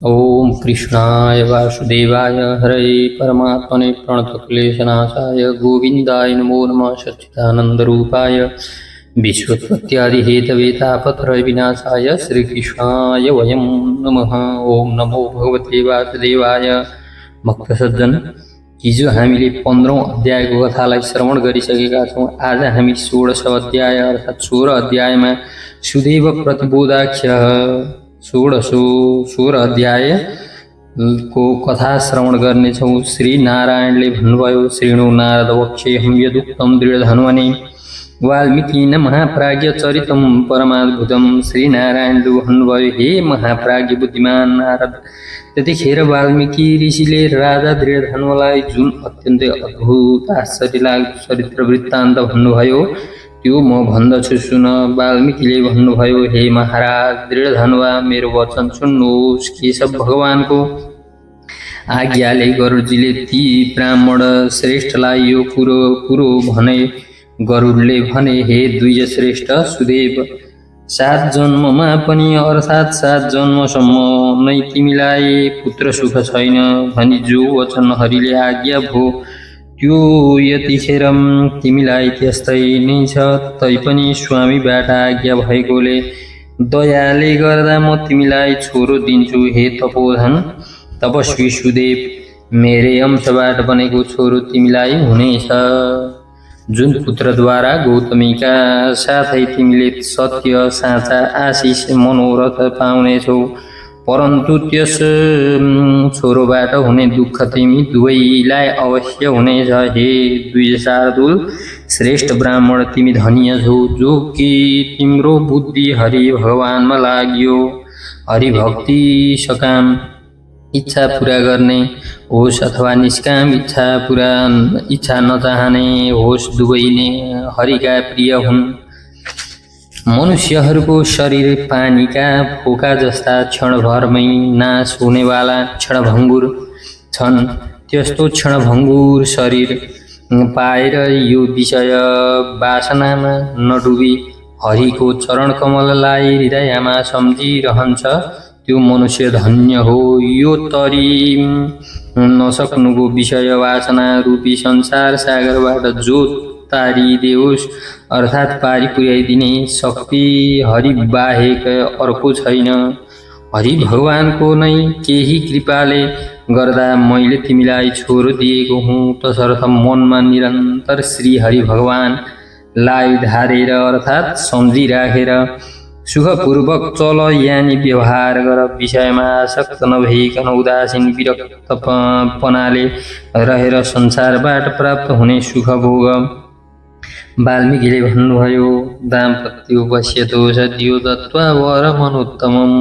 ओम कृष्णाय वासुदेवाय हरे परमात्मने प्रणतक्लेशनाशाय गोविन्दाय नमो नमः सच्चिदानन्दरूपाय विश्वोत्पत्त्यादिहेतवे तापत्रयविनाशाय श्रीकृष्णाय वयं नमः। ओम नमो भगवते वासुदेवाय। भक्त सज्जन, हिजो हामीले 15औं अध्यायको कथालाई श्रवण गरिसकेका छौँ। आज हामी 16औं अध्याय अर्थात् 16 अध्यायमा सुदेव प्रतिबोधाख्य 16 अध्याय को कथा श्रवण गर्नेछौँ। श्री नारायणले भन्नुभयो, श्रीणु नारद वक्ष्येऽहं यदुक्तं दृढधन्वने वाल्मीकिन महाप्राज्ञ चरितं परमाद्भुतं। श्री नारायणले भन्नुभयो, हे महाप्राज्ञ बुद्धिमान नारद, त्यतिखेर वाल्मीकि ऋषिले राजा दृढधन्वलाई जुन अत्यन्तै अद्भुत आश्चर्यलाग्दो चरित्र वृत्तान्त भन्नुभयो त्यो म भन्दछु, सुन। वाल्मीकिले भन्नुभयो, हे महाराज दृढधन्वा, मेरो वचन सुन्नुहोस्। केशव भगवानको आज्ञाले गरुडजीले ती ब्राह्मण श्रेष्ठलाई यो कुरो भने। गरुडले भने, हे द्विज श्रेष्ठ सुदेव, 7 जन्ममा पनि अर्थात् 7 जन्मसम्म नै तिमीलाई पुत्र सुख छैन भनी जो वचन हरिले आज्ञा भो त्यो यतिखेर तिमीलाई त्यस्तै नै छ। तैपनि स्वामीबाट आज्ञा भएकोले दयाले गर्दा म तिमीलाई छोरो दिन्छु। हे तपोधन तपस्वी सुदेव, मेरै अंशबाट बनेको छोरो तिमीलाई हुनेछ, जुन पुत्रद्वारा गौतमीका साथै तिमीले सत्य, साँचा, आशिष, मनोरथ पाउनेछौ। परन्तु त्यस छोरोबाट हुने दुःख तिमी दुवैलाई अवश्य हुनेछ। हे द्विज शार्दूल श्रेष्ठ ब्राह्मण, तिमी धन्य छौ जो कि तिम्रो बुद्धि हरि भगवानमा लाग्यो। हरिभक्ति सकाम इच्छा पूरा गर्ने होस् अथवा निष्काम इच्छा नचाहने होस्, दुवै नै हरिका प्रिय हुन्। मनुष्यहरूको शरीर पानीका फोका जस्ता क्षणभरमै नाश हुनेवाला क्षणभङ्गुर छन्। त्यस्तो क्षणभङ्गुर शरीर पाएर यो विषय वासनामा नडुबी हरिको चरण कमललाई हृदयमा सम्झिरहन्छ त्यो मनुष्य धन्य हो। यो तरी नसक्नुको विषय वासना रूपी संसार सागरबाट जो तारिदेओस् अर्थात् पारी पुर्याइदिने शक्ति हरि बाहेक अर्को छैन। हरि भगवानको नै केही कृपाले गर्दा मैले तिमीलाई छोरो दिएको हुँ। तसर्थ मनमा निरन्तर श्री हरि भगवानलाई धारेर अर्थात् सम्झिराखेर सुखपूर्वक चल यानी व्यवहार गर। विषयमा आसक्त नभइकन उदासीन विरक्तपनाले रहेर संसारबाट प्राप्त हुने सुख भोग। वाल्मीकिले भन्नुभयो, दाम्पत्योपश्यतो सद्यो दत्त्वा वरमनुत्तमम्।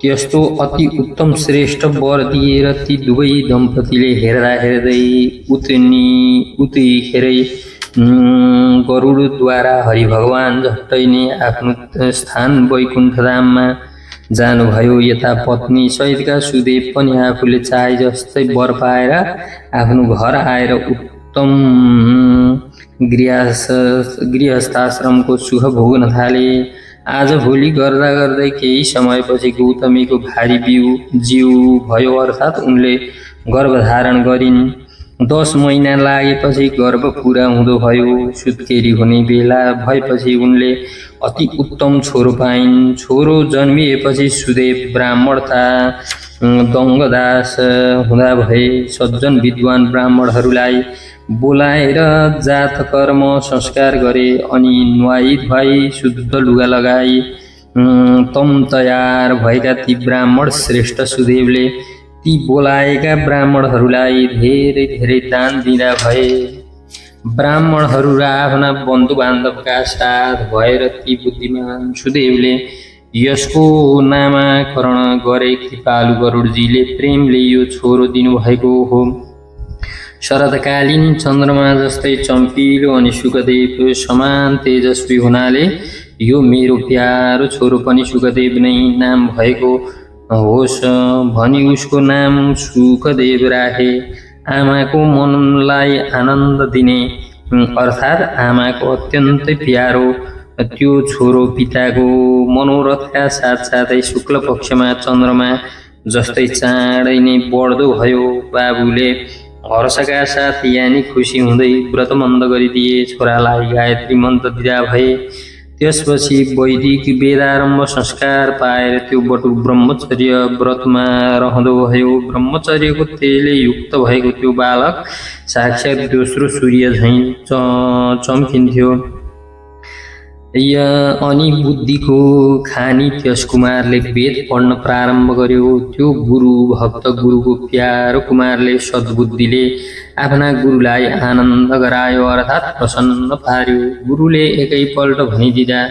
त्यस्तो अति उत्तम श्रेष्ठ वर दिएर ती दुवै दम्पतिले हेर्दै उतिखेरै गरुडद्वारा हरिभगवान झट्टै नै आफ्नो स्थान वैकुण्ठधाममा जानुभयो। यता पत्नी सहितका सुदेव पनि आफूले चाहे जस्तै वर पाएर आफ्नो घर आएर उत्तम गृहस्थाश्रमको सुख भोग्न थाले। आज भोलि गर्दै केही समयपछि गौतमीको भारी जीव भयो अर्थात् उनले गर्भधारण गरिन्। 10 महिना लागेपछि गर्भ पुरा हुँदो भयो। सुत्केरी हुने बेला भएपछि उनले अति उत्तम छोरो पाइन्। छोरो जन्मिएपछि सुदेव ब्राह्मणता दङ्गदास हुँदा भए। सज्जन विद्वान ब्राह्मणहरूलाई बोलाएर जात कर्म संस्कार गरे अनि नुहाई धुवाई शुद्ध लुगा लगाई तम तयार भएका ती ब्राह्मण श्रेष्ठ सुदेवले ती बोलाएका ब्राह्मणहरूलाई धेरै दान दिँदा भए। ब्राह्मणहरू र आफ्ना बन्धु बान्धवका साथ भएर ती बुद्धिमान सुदेवले यसको नामाकरण गरे। कृपालु गरुडजीले प्रेमले यो छोरो दिनुभएको हो। शरदकालीन चन्द्रमा जस्तै चम्किलो अनि सुखदेव समान तेजस्वी हुनाले यो मेरो प्यारो छोरो पनि सुखदेव नै नाम भएको होस् भनी उसको नाम सुखदेव राखे। आमाको मनलाई आनन्द दिने अर्थात् आमाको अत्यन्तै प्यारो त्यो छोरो पिताको मनोरथका साथसाथै शुक्ल पक्षमा चन्द्रमा जस्तै चाँडै नै बढ्दो भयो। बाबुले हर्षका साथ यानी खुसी हुँदै व्रतबन्ध गरिदिए। छोरालाई गायत्री मन्त्र दिँदा भए। त्यसपछि वैदिक वेदारम्भ संस्कार पाएर त्यो बटु ब्रह्मचर्य व्रतमा रहँदो भयो। ब्रह्मचर्यको तेलले युक्त भएको त्यो बालक साक्षात् दोस्रो सूर्य झैँ चम्किन्थ्यो। अनि बुद्धिको खानी त्यस कुमारले वेद पढ्न प्रारम्भ गर्यो। त्यो गुरु भक्त गुरुको प्यारो कुमारले सद्बुद्धिले आफ्ना गुरुलाई आनन्द गरायो अर्थात् प्रसन्न पार्यो। गुरुले एकैपल्ट भनिदिँदा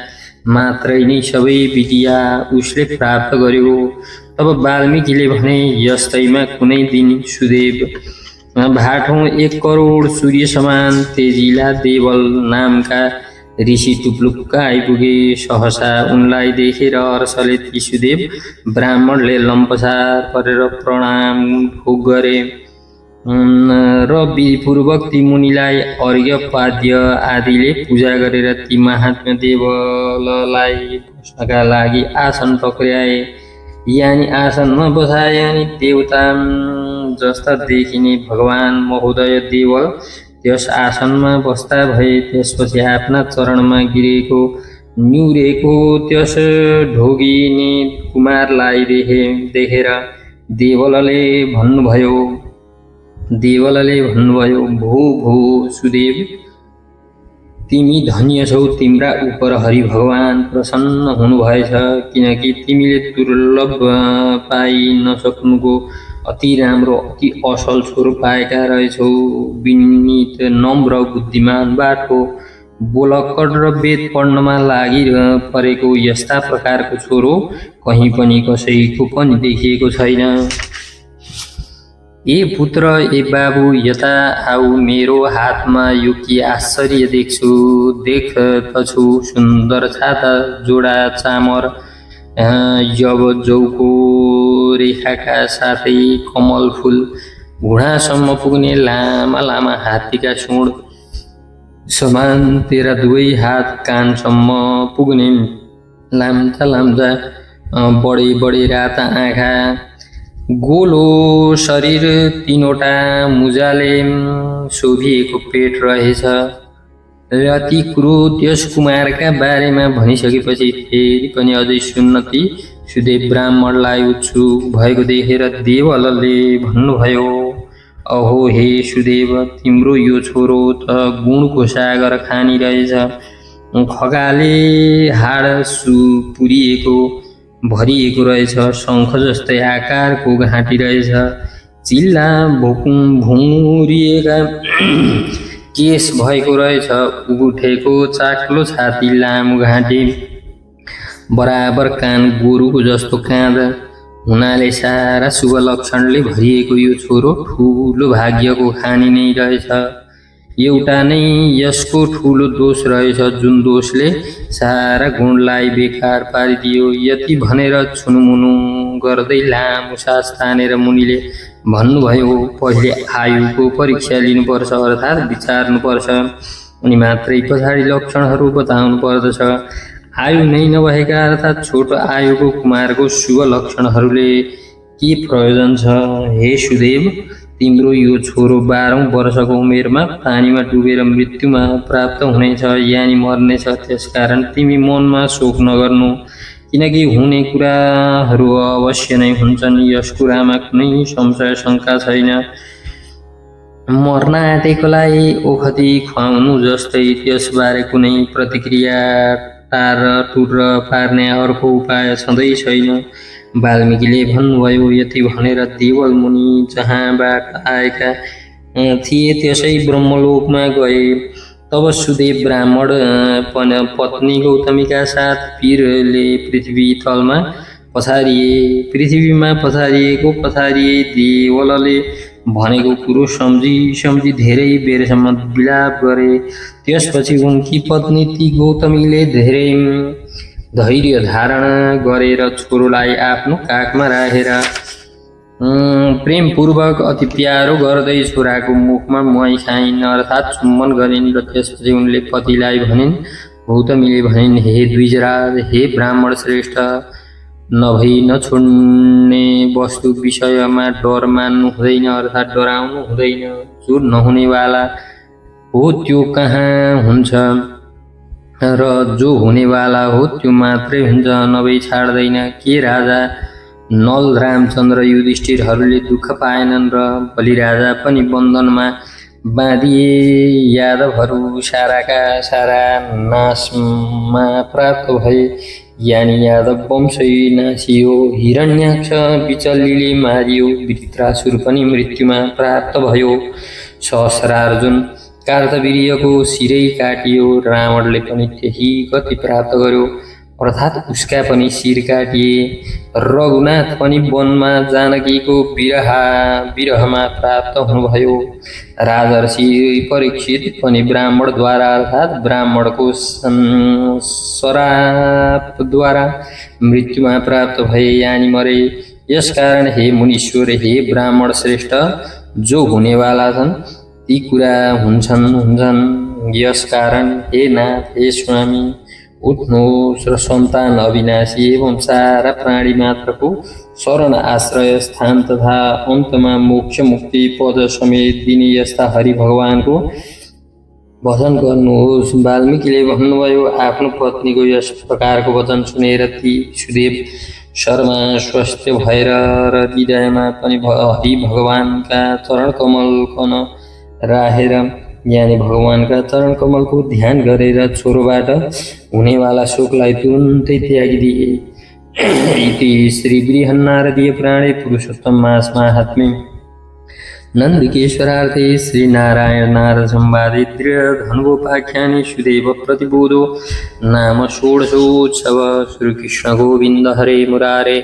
मात्रै नै सबै विद्या उसले प्राप्त गर्यो। तब वाल्मीकिले भने, यस्तैमा कुनै दिन सुदेव भाटौँ 1 करोड सूर्य समान तेजिला देवल नामका ऋषि टुप्लुक्क आइपुगे। सहसा उनलाई देखेर हर्षले ती सुदेव ब्राह्मणले लम्पसार परेर प्रणाम गरे र विधिपूर्वक ती मुनिलाई अर्घ्य पाद्य आदिले पूजा गरेर ती महात्म्य देवललाई बस्नका लागि आसन टक्र्याए। यानी आसनमा बसाए। अनि देवता जस्ता देखिने भगवान महोदय देवल त्यस आसनमा बस्दा भए। त्यसपछि आफ्ना चरणमा गिरेको निहुरेको त्यस ढोगिने कुमारलाई देखेर देवलले भन्नुभयो, भो भो सुदेव, तिमी धन्य छौ। तिम्रा उपर हरि भगवान प्रसन्न हुनुभएछ, किनकि तिमीले दुर्लभ पाइ नसक्नुको अति राम्रो अति असल छोरो पाएका रहेछौ। विनीत नम्र बुद्धिमान बाठो बोलक्कड र वेद पढ्नमा लागि परेको यस्ता प्रकारको छोरो कहीँ पनि कसैको पनि देखिएको छैन। ए पुत्र, ए बाबु, यता आऊ। मेरो हातमा यो के आश्चर्य देख्छु। देख्दछु सुन्दर छाता, जोडा चामर, यव जौको रेखाका साथै कमल फुल, घुँडासम्म पुग्ने लामा लामा हात्तीका सुँड समान तेरा दुवै हात कानसम्म पुग्ने लाम्चा लाम्चा बडे बडे राता आँखा, गोलो शरीर, 3वटा मुजाले शोभिएको पेट रहेछ। र ती कुरो त्यस कुमारका बारेमा भनिसकेपछि फेरि पनि अझै सुन्न ती सुदेव ब्राह्मणलाई उत्सुक भएको देखेर देवलले भन्नुभयो, अहो हे सुदेव, तिम्रो यो छोरो त गुणको सागर खानी रहेछ। खगाले हाड पुरिएको भरिएको रहेछ। शङ्ख जस्तै आकारको घाँटी रहेछ। चिल्ला भुँरिएका केस भएको रहेछ। उठेको चाक्लो छाती, लामो घाँटी, बराबर कान, गोरुको जस्तो काँध हुनाले सारा शुभ लक्षणले भरिएको यो छोरो ठुलो भाग्यको खानी नै रहेछ। एउटा नै यसको ठुलो दोष रहेछ, जुन दोषले सारा गुणलाई बेकार पारिदियो। यति भनेर छुनुमुनु गर्दै लामो सास तानेर मुनिले भन्नुभयो, पहिले आयुको परीक्षा लिनुपर्छ, अर्थात् विचार्नुपर्छ, अनि मात्रै पछाडि लक्षणहरू बताउनु पर्दछ। आयु नै नभएका अर्थात् छोटो आयुको कुमारको शुभ लक्षणहरूले के प्रयोजन छ। हे सुदेव, तिम्रो यो छोरो 12औं वर्षको उमेरमा पानीमा डुबेर मृत्युमा प्राप्त हुनेछ, यानी मर्नेछ। त्यसकारण तिमी मनमा शोक नगर्नु, किनकि हुने कुराहरू अवश्य नै हुन्छन्। यस कुरामा कुनै संशय शङ्का छैन। मर्न आँटेकोलाई ओखती खुवाउनु जस्तै त्यसबारे कुनै प्रतिक्रिया टार पार्ने अर्को उपाय छँदै छैन। वाल्मीकिले भन्नुभयो। यति भनेर देवल मुनि जहाँबाट आएका थिए त्यसै ब्रह्मलोकमा गए। तब सुदेव ब्राह्मण पत्नी गौतमीका साथ वीरले पृथ्वी तलमा पछारिए। पृथ्वीमा पछारिए। देवलले भनेको कुरो सम्झी धेरै बेरसम्म विलाप गरे। त्यसपछि उनकी पत्नी ती गौतमीले धेरै धैर्य धारण गरेर छोरोलाई आफ्नो काखमा राखेर प्रेमपूर्वक अति प्यारो गर्दै छोराको मुखमा मही खाइन्, अर्थात् चुम्बन गरिन्। र त्यसपछि उनले पतिलाई भनिन्, गौतमीले भनिन्, हे द्विजराज, हे ब्राह्मण श्रेष्ठ, नभई नछोड्ने वस्तु विषयमा डर मान्नु हुँदैन अर्थात् डराउनु हुँदैन। जो नहुनेवाला हो त्यो कहाँ हुन्छ र जो हुनेवाला हो त्यो मात्रै हुन्छ, नभई छाड्दैन। के राजा नल, रामचन्द्र, युधिष्ठिरहरूले दुःख पाएनन् र बलिराजा पनि बन्धनमा बाँधिए? यादवहरू साराका सारा नाशमा प्राप्त भए, यानी यादव वंशै नासियो। हिरण्याक्ष विचल्लीले मारियो, वृत्रासुर पनि मृत्युमा प्राप्त भयो। सहस्रार्जुन कार्तवीर्यको शिरै काटियो, रावणले पनि त्यही गति प्राप्त गर्यो अर्थात् उसका पनि शिर काटिए। रघुनाथ पनि वनमा जानकीको विरहमा प्राप्त हुनुभयो। राजर्षि परीक्षित पनि ब्राह्मणद्वारा अर्थात् ब्राह्मणको श्रापद्वारा मृत्युमा प्राप्त भए, यानी मरे। यसकारण हे मुनीश्वर, हे ब्राह्मण श्रेष्ठ, जो हुनेवाला छन् ती कुरा हुन्छन्। यसकारण हे नाथ, हे स्वामी, उठ्नुहोस् र सन्तान अविनाशी एवं सारा प्राणी मात्रको शरण आश्रय स्थान तथा अन्तमा मोक्ष मुक्ति पद समेत दिने यस्ता हरि भगवानको भजन गर्नुहोस्। वाल्मीकिले भन्नुभयो, आफ्नो पत्नीको यस प्रकारको वचन सुनेर ती सुदेव शर्मा स्वस्थ भएर र हृदयमा पनि हरि भगवानका चरण कमल कन राखेर, यानी भगवानका चरण कमलको ध्यान गरेर छोरोबाट हुनेवाला शोकलाई तुरुन्तै त्यागिदिए। इति श्री बृहन्नारदीय पुराणे पुरुषोत्तम मास माहात्म्ये नन्दिकेश्वरार्थे श्री नारायण नारद संवादे दृढधनुवोपाख्याने सुदेव प्रतिबोधो नाम षोडशोत्सव। श्रीकृष्ण गोविन्द हरे मुरारे,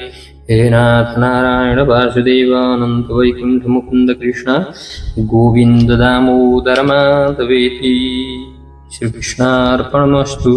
हे नाथ नारायण वासुदेव, अनंत वैकुंठ मुकुंद कृष्ण गोविंद दामोदर माधवेति। श्रीकृष्णार्पणमस्तु।